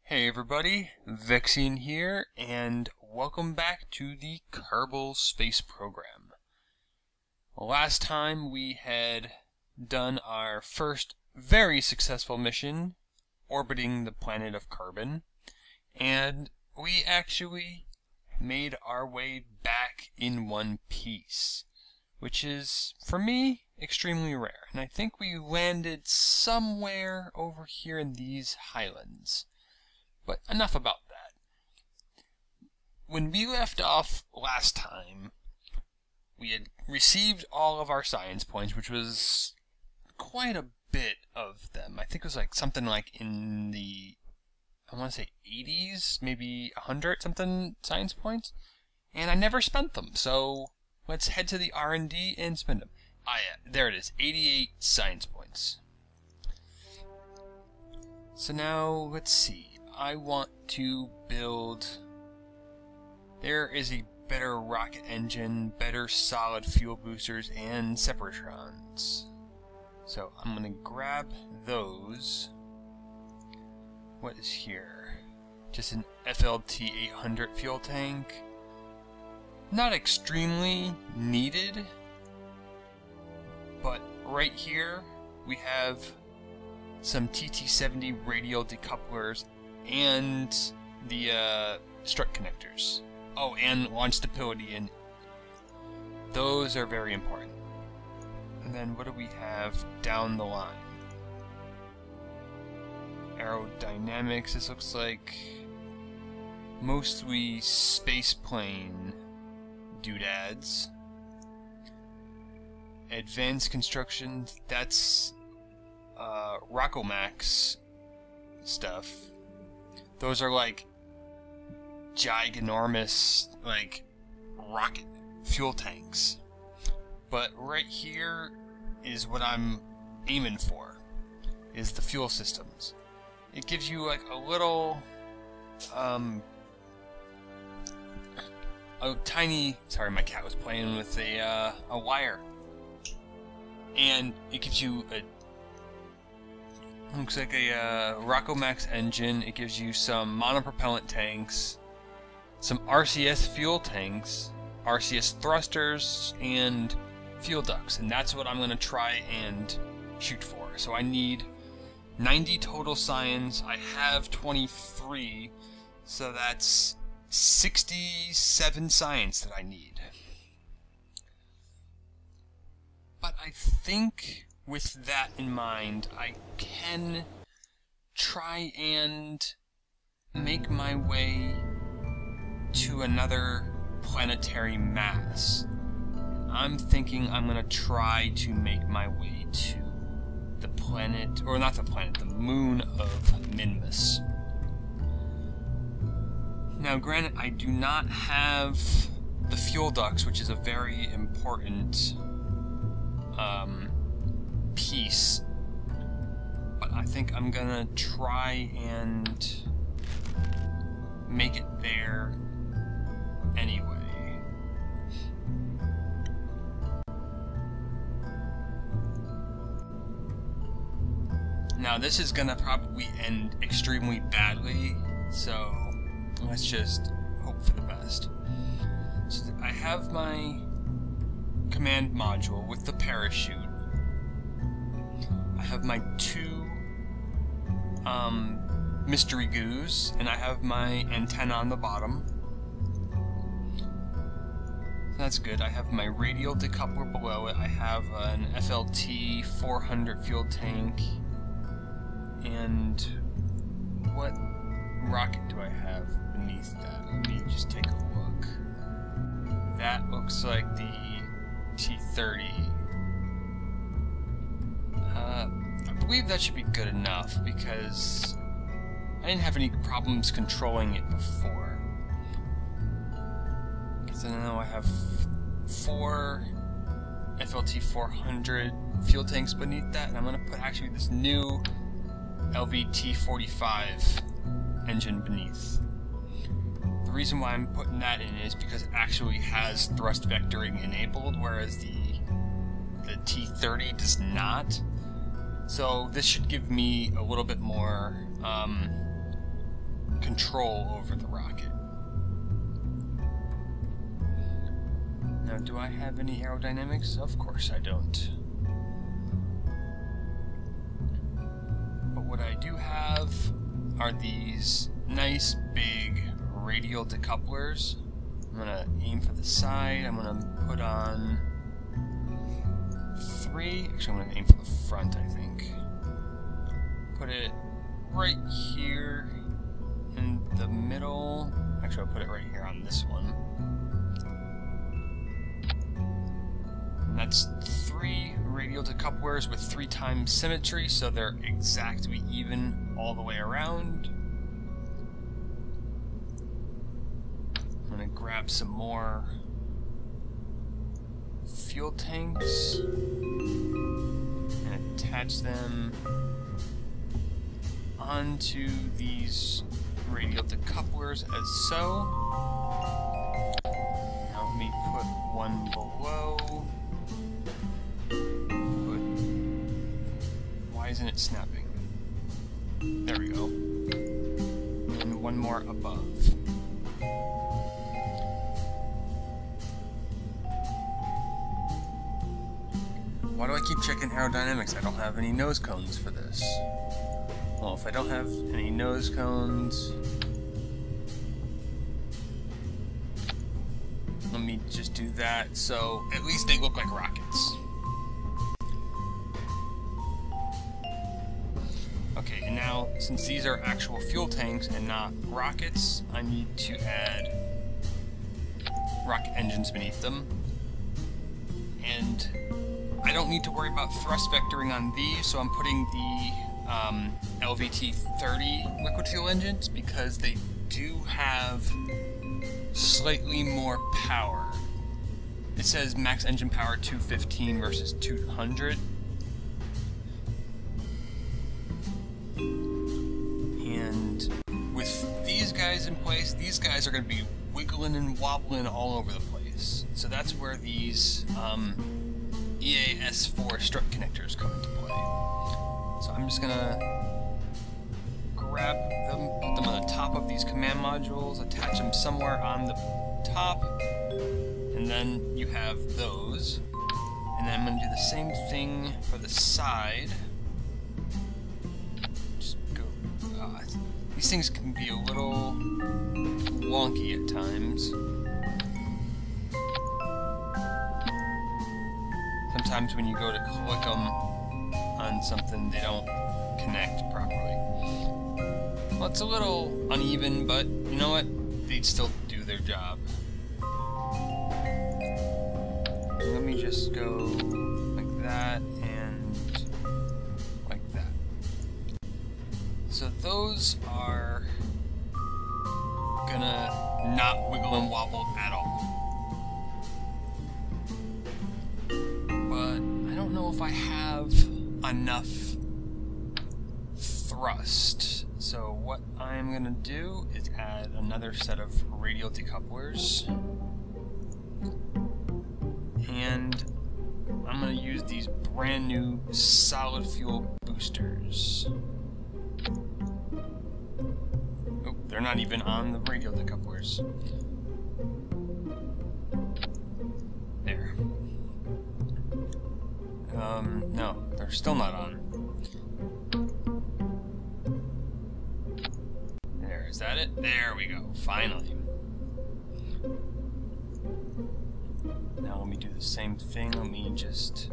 Hey everybody, Vexine here, and welcome back to the Kerbal space program. Last time we had done our first very successful mission, orbiting the planet of Carbon, and we actually made our way back in one piece, which is, for me, extremely rare. And I think we landed somewhere over here in these highlands. But enough about that. When we left off last time, we had received all of our science points, which was quite a bit of them. I think it was like something like in the, I want to say 80s, maybe 100 something science points. And I never spent them, so let's head to the R&D and spend them. Ah yeah, there it is, 88 science points. So now, let's see. I want to build, there is a better rocket engine, better solid fuel boosters, and separatrons. So I'm going to grab those. What is here? Just an FLT 800 fuel tank. Not extremely needed, but right here we have some TT70 radial decouplers and the strut connectors. Oh, and launch stability, and those are very important. And then what do we have down the line? Aerodynamics, this looks like mostly spaceplane doodads. Advanced construction, that's Rockomax stuff. Those are like giganormous, like rocket fuel tanks. But right here is what I'm aiming for, is the fuel systems. It gives you like a little, a tiny, sorry my cat was playing with a wire. And it gives you a, looks like a Rockomax engine. It gives you some monopropellant tanks, some RCS fuel tanks, RCS thrusters, and fuel ducts. And that's what I'm going to try and shoot for. So I need 90 total science. I have 23, so that's 67 science that I need. But I think with that in mind, I can try and make my way to another planetary mass. I'm thinking I'm going to try to make my way to the planet, or not the planet, the moon of Minmus. Now granted, I do not have the fuel ducts, which is a very important piece, but I think I'm gonna try and make it there anyway. Now this is gonna probably end extremely badly, so let's just hope for the best. So I have my command module with the parachute. I have my two mystery goos, and I have my antenna on the bottom. So that's good. I have my radial decoupler below it. I have an FLT 400 fuel tank. And what rocket do I have beneath that? Let me just take a look. That looks like the T30. I believe that should be good enough because I didn't have any problems controlling it before. So now I have 4 FLT 400 fuel tanks beneath that, and I'm going to put actually this new LVT 45 engine beneath. The reason why I'm putting that in is because it actually has thrust vectoring enabled, whereas the T30 does not. So this should give me a little bit more control over the rocket. Now, do I have any aerodynamics? Of course I don't. But what I do have are these nice big radial decouplers. I'm gonna aim for the side. I'm gonna put on 3. Actually, I'm gonna aim for the front, I think. Put it right here in the middle. Actually, I'll put it right here on this one. And that's 3 radial decouplers with 3 times symmetry, so they're exactly even all the way around. I'm gonna grab some more fuel tanks and attach them onto these radial decouplers as so. Now let me put one below. Why isn't it snapping? There we go. And one more above. Why do I keep checking aerodynamics? I don't have any nose cones for this. Well, if I don't have any nose cones, let me just do that so at least they look like rockets. Okay, and now since these are actual fuel tanks and not rockets, I need to add rocket engines beneath them. And I don't need to worry about thrust vectoring on these, so I'm putting the LVT-30 liquid fuel engines because they do have slightly more power. It says max engine power 215 versus 200. And with these guys in place, these guys are going to be wiggling and wobbling all over the place. So that's where these EAS4 strut connectors come into play. So I'm just gonna grab them, put them on the top of these command modules, attach them somewhere on the top, and then you have those. And then I'm gonna do the same thing for the side. Just go. These things can be a little wonky at times. Sometimes when you go to click them on something, they don't connect properly. Well, it's a little uneven, but you know what? They'd still do their job. Let me just go like that and like that. So those are gonna not wiggle and wobble at all. If I have enough thrust. So what I'm gonna do is add another set of radial decouplers, and I'm gonna use these brand new solid fuel boosters. Oh, they're not even on the radial decouplers. There. No, they're still not on. There, is that it? There we go, finally. Now let me do the same thing. Let me just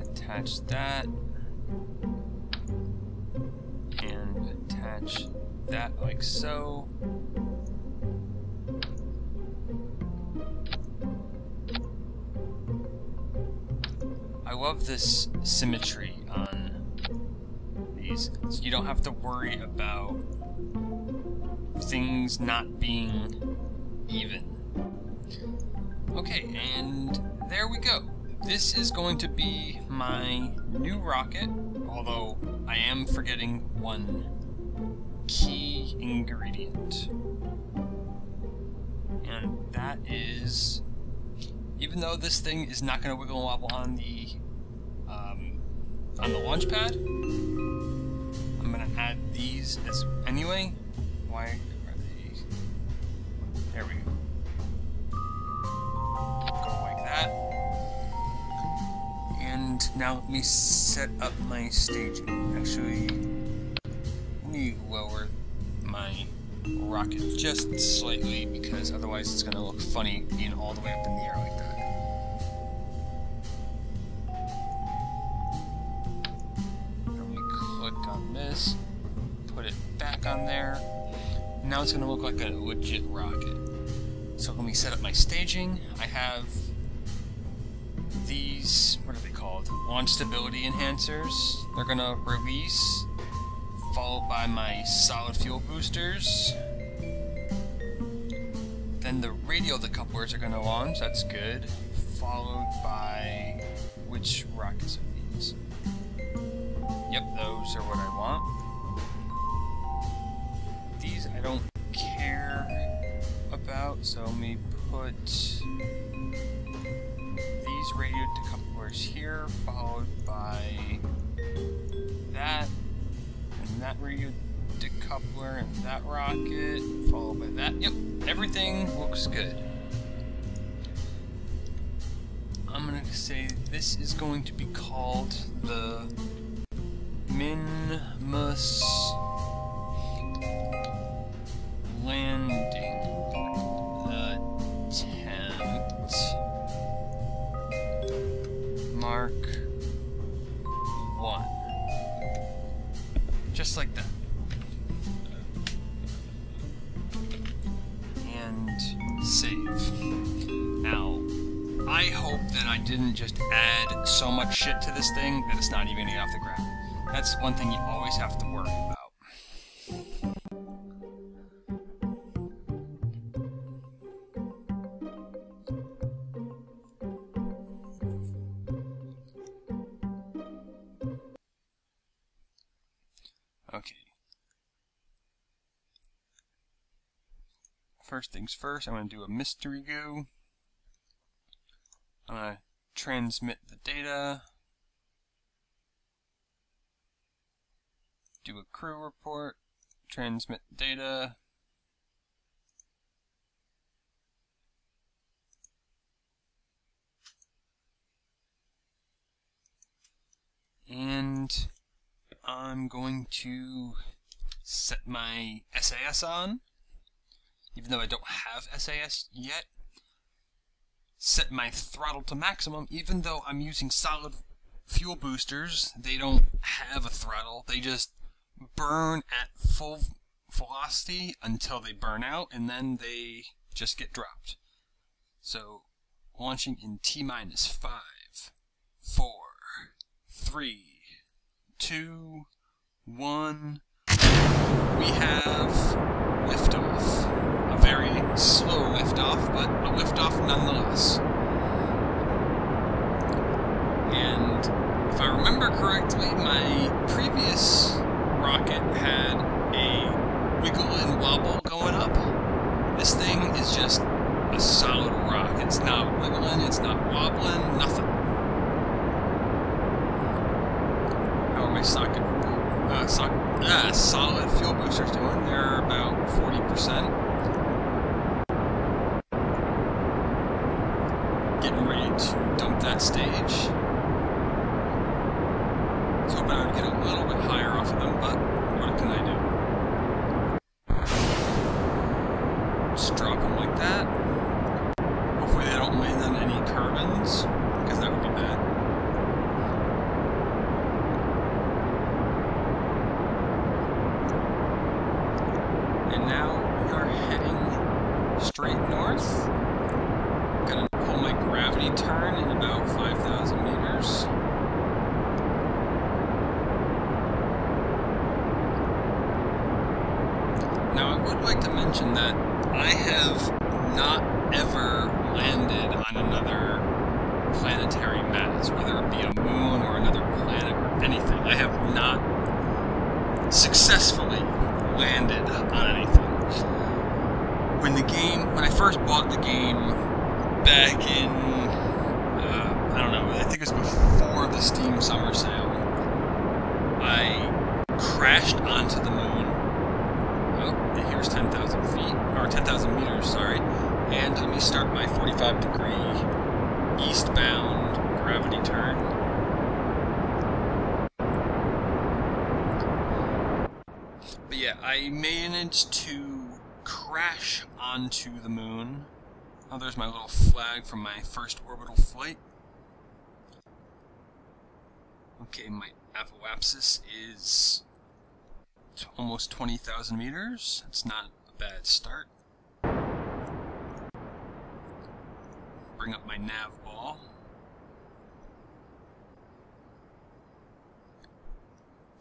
attach that and attach that like so. I love this symmetry on these, so you don't have to worry about things not being even. Okay, and there we go. This is going to be my new rocket, although I am forgetting one key ingredient. And that is, even though this thing is not going to wiggle and wobble on the launch pad, I'm going to add these these as anyway. Why are they? There we go. Go like that. And now let me set up my staging. Actually, let me lower my rocket just slightly because otherwise it's going to look funny being all the way up in the air like that. Let me click on this, put it back on there. Now it's going to look like a legit rocket. So let me set up my staging. I have these, what are they called? Launch stability enhancers. They're going to release, followed by my solid fuel boosters. Then the radial decouplers are going to launch, that's good. Followed by, which rockets are these? Yep, those are what I want. These I don't care about, so let me put these radial decouplers here, followed by that. And that radio decoupler and that rocket, followed by that. Yep, everything looks good. I'm going to say this is going to be called the Minmus landing attempt Mark 1. Just like that. And save. Now, I hope that I didn't just add so much shit to this thing that it's not even getting off the ground. That's one thing you always have to worry about. Okay. First things first, I'm going to do a mystery goo. I'm going to transmit the data. Do a crew report. Transmit data. And I'm going to set my SAS on, even though I don't have SAS yet. Set my throttle to maximum, even though I'm using solid fuel boosters. They don't have a throttle, they just burn at full velocity until they burn out, and then they just get dropped. So, launching in T-minus 5, 4, 3, 2, 1. We have liftoff. A very slow liftoff, but a liftoff nonetheless. And if I remember correctly, my previous rocket had a wiggle and wobble going up. This thing is just a solid rock. It's not wiggling, it's not wobbling, nothing. How are my solid fuel boosters doing? They're about 40%. Getting ready to dump that stage. I was hoping I would get a little bit higher off of them, but what can I do? Just drop them like that. Hopefully they don't land on any Kerbals, because that would be bad. And now we are heading straight north. I'm gonna pull my gravity turn in about 5,000 meters. Now I would like to mention that I have not ever landed on another planetary mass, whether it be a moon or another planet or anything. I have not successfully landed on anything. When I first bought the game back in, I don't know, I think it was before the Steam Summer Sale, I crashed onto the moon. Oh, and here's 10,000 feet, or 10,000 meters, sorry. And let me start my 45-degree eastbound gravity turn. But yeah, I managed to crash onto the moon. Oh, there's my little flag from my first orbital flight. Okay, my apoapsis is almost 20,000 meters. That's not a bad start. Bring up my nav ball.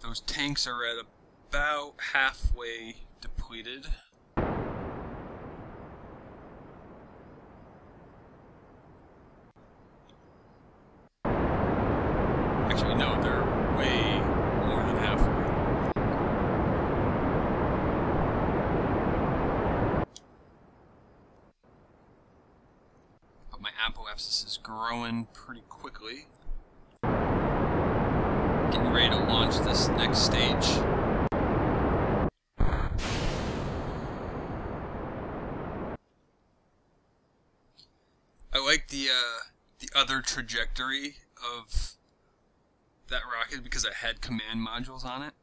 Those tanks are at about halfway depleted. Actually, no, they're way more than halfway. But my apoapsis is growing pretty quickly. Getting ready to launch this next stage. I like the other trajectory of that rocket because I had command modules on it.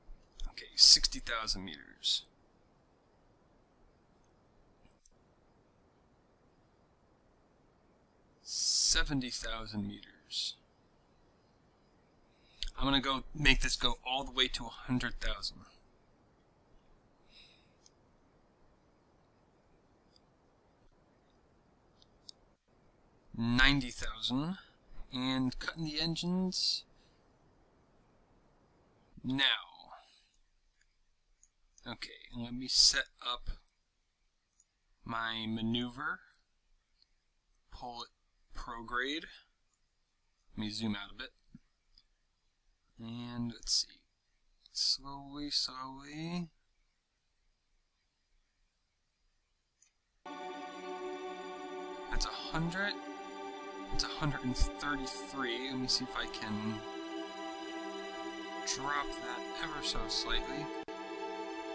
Okay, 60,000 meters. $70,000 meters. I'm gonna go make this go all the way to 100,000. $90,000, and cutting the engines now. Okay, and let me set up my maneuver. Pull it prograde. Let me zoom out a bit. And let's see. Slowly, slowly. That's 100. It's 133. Let me see if I can drop that ever so slightly.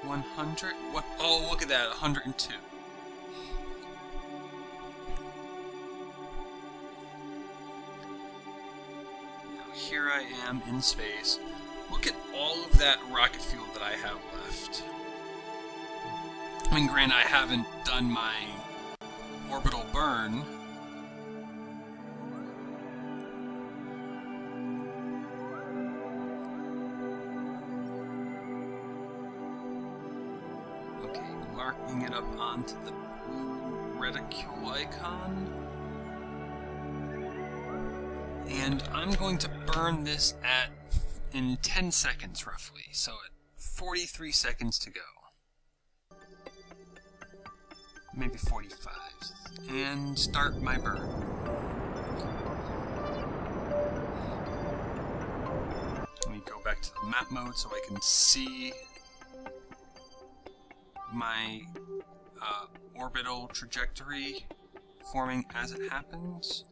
100. What? Oh, look at that. 102. Now here I am in space. Look at all of that rocket fuel that I have left. I mean, granted, I haven't done my orbital burn. Marking it up onto the blue reticule icon. And I'm going to burn this in 10 seconds roughly, so at 43 seconds to go. Maybe 45. And start my burn. Let me go back to the map mode so I can see my orbital trajectory forming as it happens.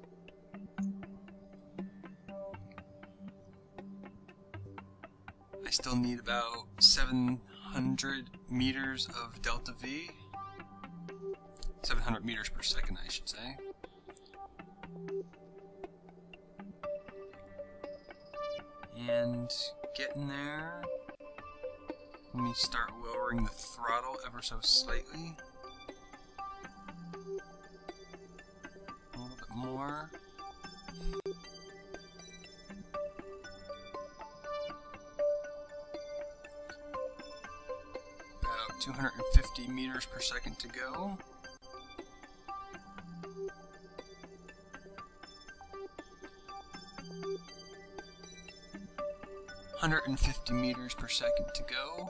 I still need about 700 meters of delta V. 700 meters per second, I should say. And getting there. Let me start lowering the throttle ever so slightly. A little bit more. About 250 meters per second to go. $150 meters per second to go.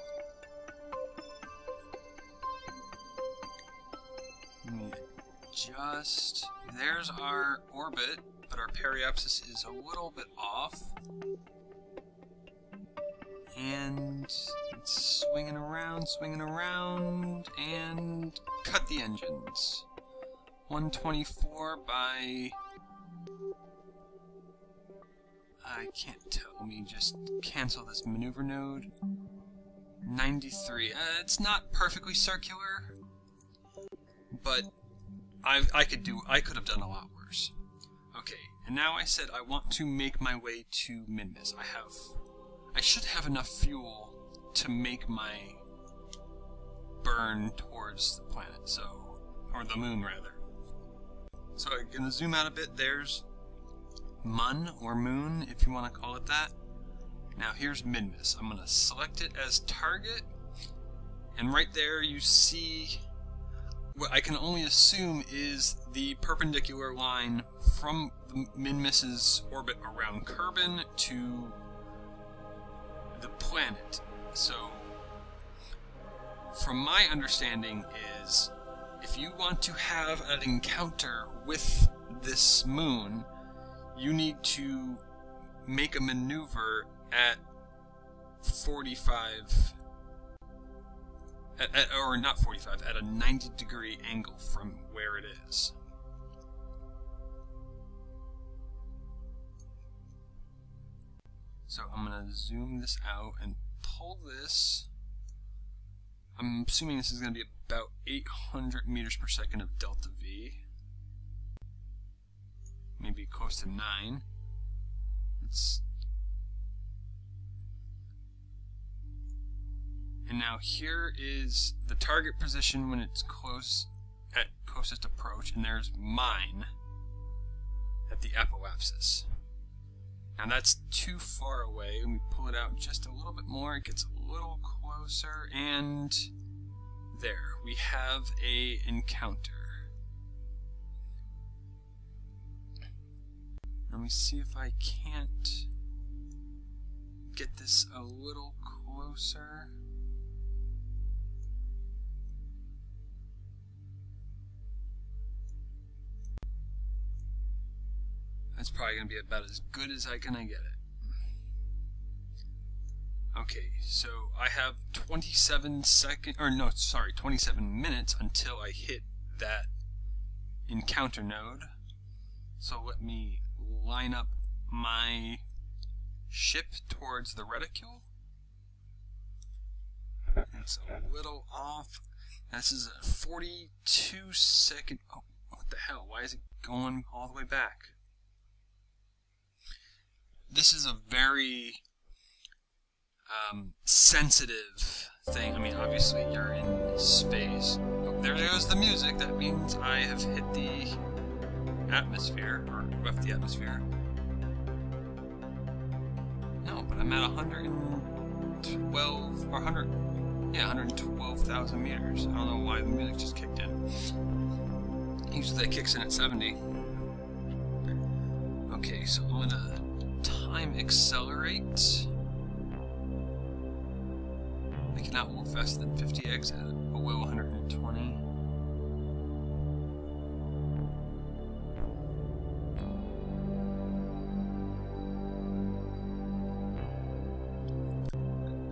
Let me adjust. There's our orbit, but our periapsis is a little bit off. And it's swinging around, and cut the engines. 124 by... I can't tell. Let me just cancel this maneuver node. 93. It's not perfectly circular, but I could have done a lot worse. Okay, and now I said I want to make my way to Minmus. I should have enough fuel to make my burn towards the planet, or the moon rather. So I'm gonna zoom out a bit. There's Mun, or moon, if you want to call it that. Now here's Minmus. I'm gonna select it as target, and right there you see what I can only assume is the perpendicular line from Minmus's orbit around Kerbal to the planet. So, from my understanding is, if you want to have an encounter with this moon, you need to make a maneuver at 45... or not 45, at a 90-degree angle from where it is. So I'm going to zoom this out and pull this. I'm assuming this is going to be about 800 meters per second of delta V. Maybe close to 9. And now here is the target position when it's at closest approach, and there's mine at the apoapsis. Now that's too far away, and we pull it out just a little bit more, it gets a little closer, and there, we have a encounter. Let me see if I can't get this a little closer. That's probably going to be about as good as I can get it. Okay, so I have 27 minutes until I hit that encounter node. So let me line up my ship towards the reticule. It's a little off. This is a 42 second... Oh, what the hell? Why is it going all the way back? This is a very sensitive thing. I mean, obviously you're in space. Oh, there goes the music. That means I have hit the atmosphere, or left the atmosphere. No, but I'm at 112, or 112,000 meters. I don't know why the music just kicked in. Usually that kicks in at 70. Okay, so I'm gonna time accelerate. I cannot move faster than 50x at below 120.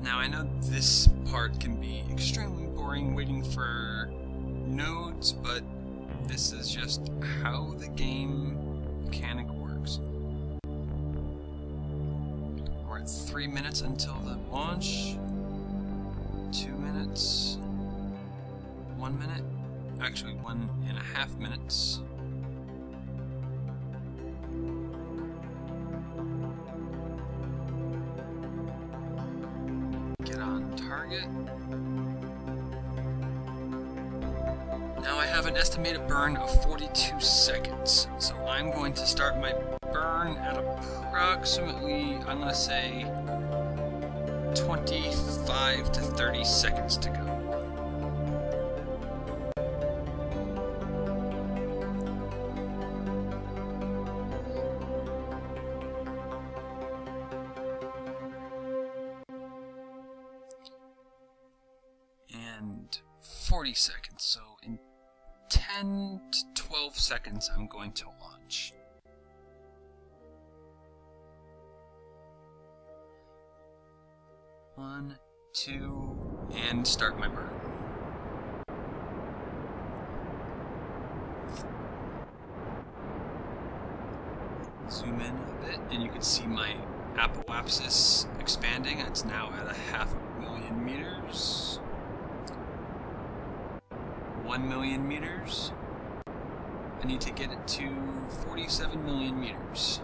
Now I know this part can be extremely boring waiting for nodes, but this is just how the game mechanic works. We're at 3 minutes until the launch. 2 minutes. 1 minute. Actually, 1.5 minutes. Get on target. Now I have an estimated burn of 42 seconds, so I'm going to start my burn at approximately, I'm going to say, 25 to 30 seconds to go. And 40 seconds, so in 10 to 12 seconds I'm going to launch. One, two, and start my burn. Zoom in a bit, and you can see my apoapsis expanding. It's now at 500,000 million meters. 1 million meters. I need to get it to 47 million meters.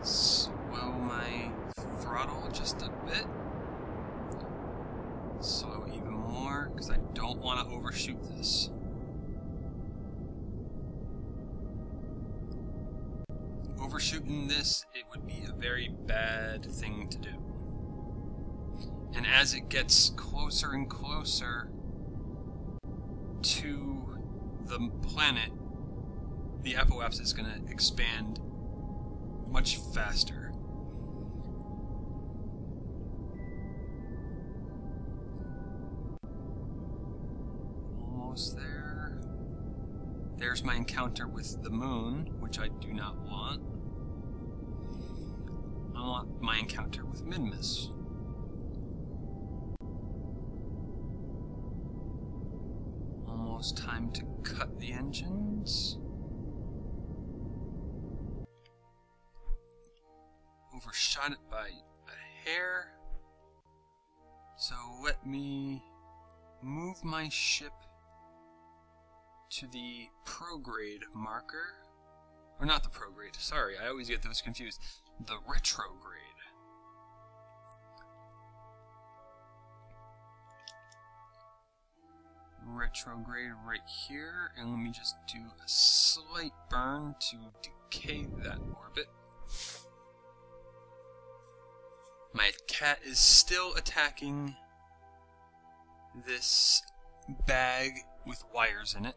Slow my throttle just a bit. Slow even more, because I don't want to overshoot this. Overshooting this, it would be a very bad thing to do. And as it gets closer and closer to the planet, the apoapsis is going to expand much faster. Almost there. There's my encounter with the moon, which I do not want. I want my encounter with Minmus. Almost time to cut the engines. Overshot it by a hair. So let me move my ship to the prograde marker. Or not the prograde, sorry, I always get those confused. The retrograde. Retrograde right here, and let me just do a slight burn to decay that orbit. My cat is still attacking this bag with wires in it.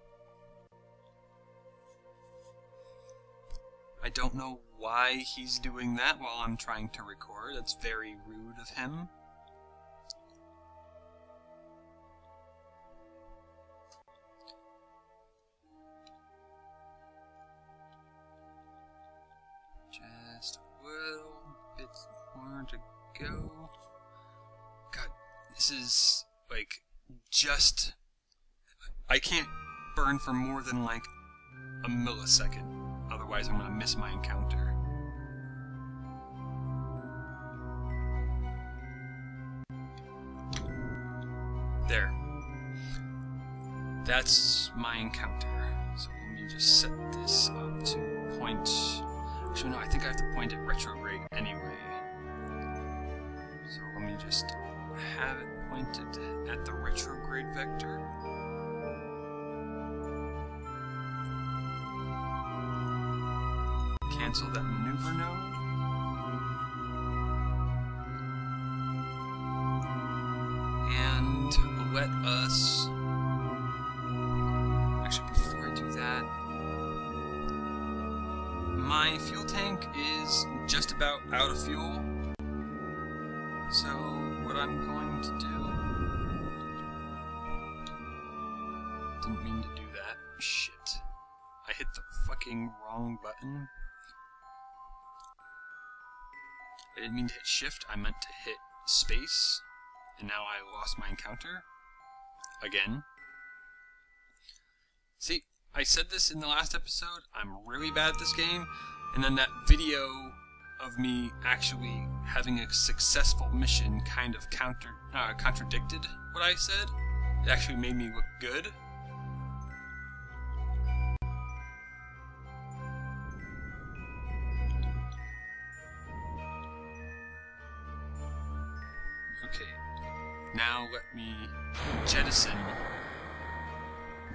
I don't know why he's doing that while I'm trying to record. That's very rude of him. Just a little bit more to go. God, this is like just... I can't burn for more than like a millisecond. Otherwise I'm going to miss my encounter. There. That's my encounter. So let me just set this up to point... Actually no, I think I have to point at retrograde anyway. So let me just have it pointed at the retrograde vector. Cancel that maneuver node. And let us... Actually, before I do that, my fuel tank is just about out of fuel. So, what I'm going to do... Didn't mean to do that. Shit. I hit the fucking wrong button. I didn't mean to hit shift, I meant to hit space, and now I lost my encounter. Again. See, I said this in the last episode, I'm really bad at this game, and then that video of me actually having a successful mission kind of contradicted what I said. It actually made me look good. Now let me jettison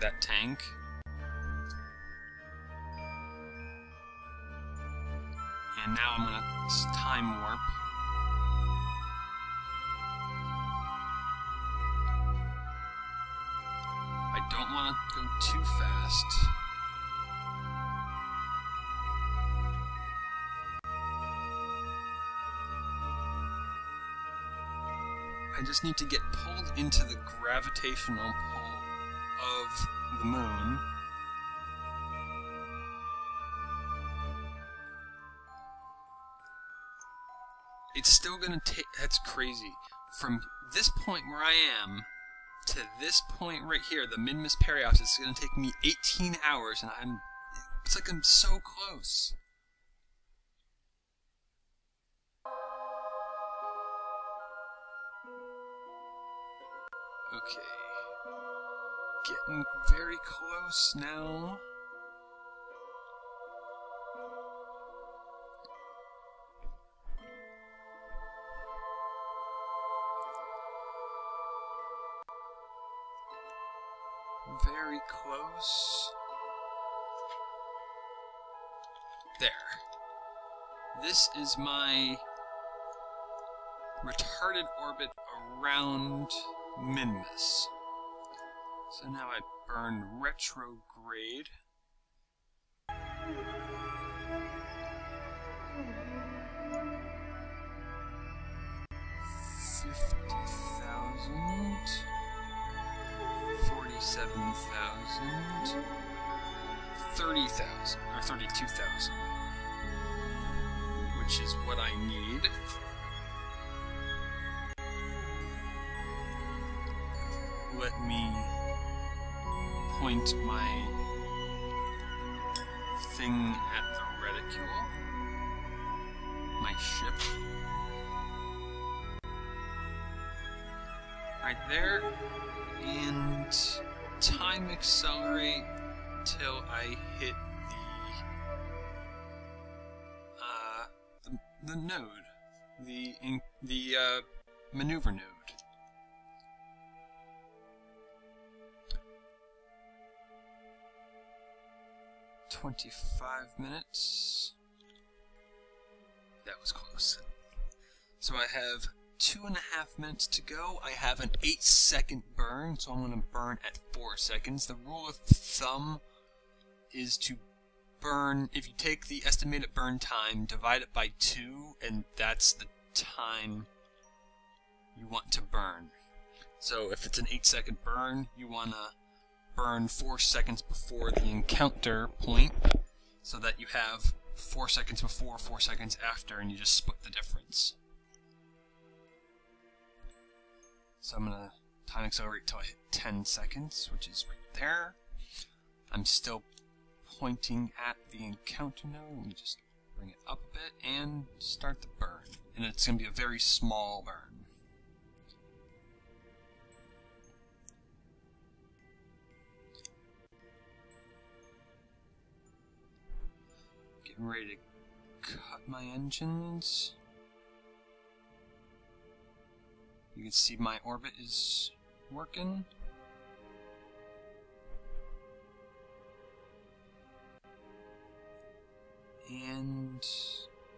that tank. And now I'm gonna time warp. I don't want to go too fast. I just need to get pulled into the gravitational pull of the moon. It's still gonna take... That's crazy. From this point where I am to this point right here, the Minmus Periapsis, is gonna take me 18 hours, and it's like I'm so close. Okay. Getting very close now. Very close. There. This is my retarded orbit around Minmus. So now I burn retrograde. $50,000, 47,000, 30,000 or 32,000, which is what I need. Let me point my thing at the reticule, my ship, right there, and time accelerate till I hit the node, the maneuver node. 25 minutes. That was close. So I have 2.5 minutes to go. I have an 8-second burn, so I'm going to burn at 4 seconds. The rule of thumb is to burn, if you take the estimated burn time, divide it by 2, and that's the time you want to burn. So if it's an 8-second burn, you want to burn 4 seconds before the encounter point, so that you have 4 seconds before, 4 seconds after, and you just split the difference. So I'm going to time accelerate till I hit 10 seconds, which is right there. I'm still pointing at the encounter node. Let me just bring it up a bit and start the burn. And it's going to be a very small burn. Getting ready to cut my engines. You can see my orbit is working. And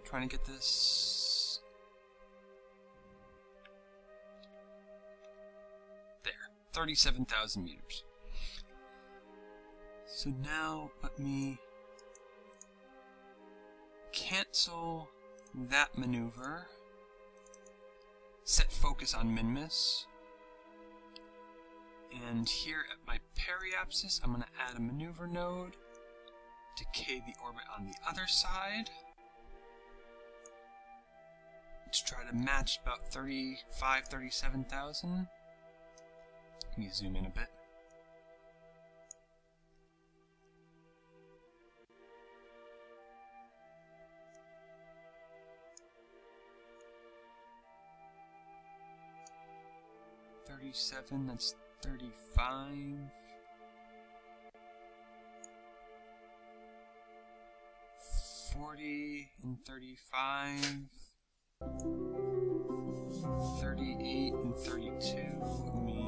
trying to get this there, 37,000 meters. So now let me cancel that maneuver, set focus on Minmus, and here at my periapsis I'm going to add a maneuver node, decay the orbit on the other side. Let's try to match about 37,000. Let me zoom in a bit. That's 35. 40 and 35. 38 and 32. Let me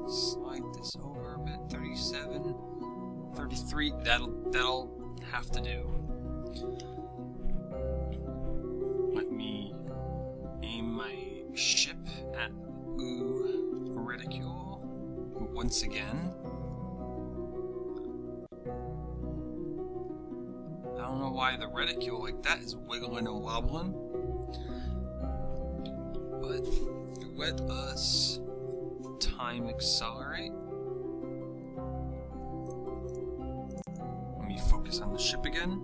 slide this over a bit. 37. 33. That'll have to do. Let me aim my ship at reticule once again. I don't know why the reticule like that is wiggling and wobbling, but let us time accelerate. Let me focus on the ship again,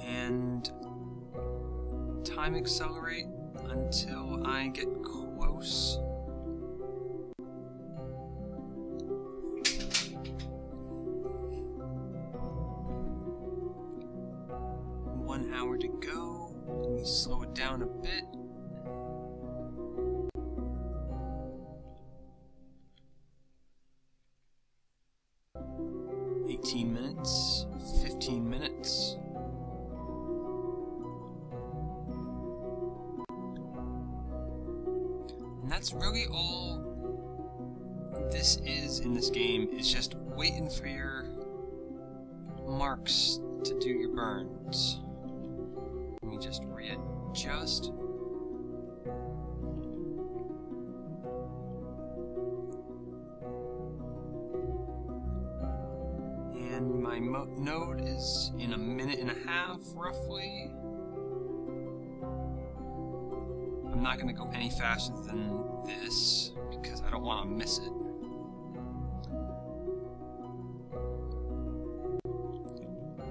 and time accelerate until I get close. One hour to go. Let me slow it down a bit. 18 minutes, 15 minutes. And that's really all this is in this game, is just waiting for your marks to do your burns. Let me just readjust. And my node is in 1.5 minutes, roughly. I'm not going to go any faster than this, because I don't want to miss it.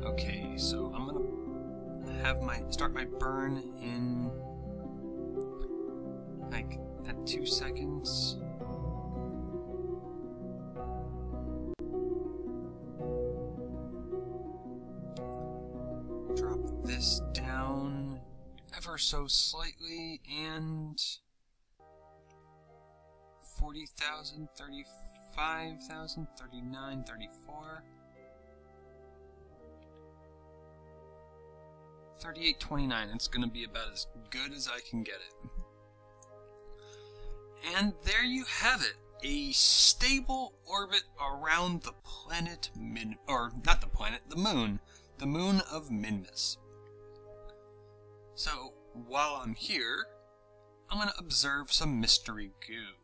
Okay, so I'm going to have start my burn in, like, at 2 seconds. Drop this down ever so slightly, and 40,000, 35,000, 39, 34, 3829. It's going to be about as good as I can get it. And there you have it, a stable orbit around the planet the moon of Minmus. So, while I'm here, I'm going to observe some mystery goo.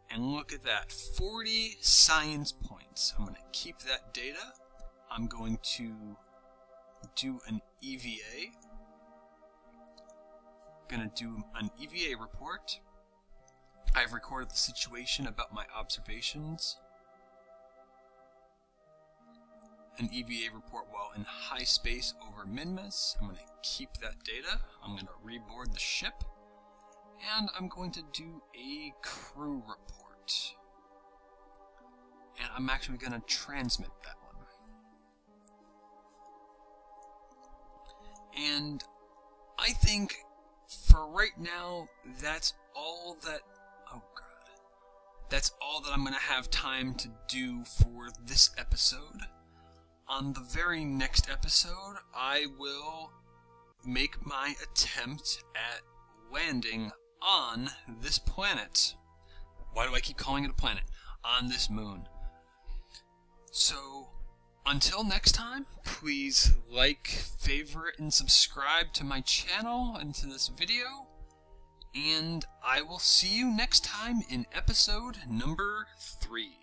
And look at that, 40 science points. I'm going to keep that data. I'm going to do an EVA. I'm going to do an EVA report. I've recorded the situation about my observations. An EVA report while in high space over Minmus. I'm going to keep that data. I'm going to reboard the ship. And I'm going to do a crew report. And I'm actually going to transmit that one. And I think for right now, that's all that... Oh god. That's all that I'm going to have time to do for this episode. On the very next episode, I will make my attempt at landing on this planet. Why do I keep calling it a planet? On this moon. So, until next time, please like, favorite, and subscribe to my channel and to this video. And I will see you next time in episode number 3.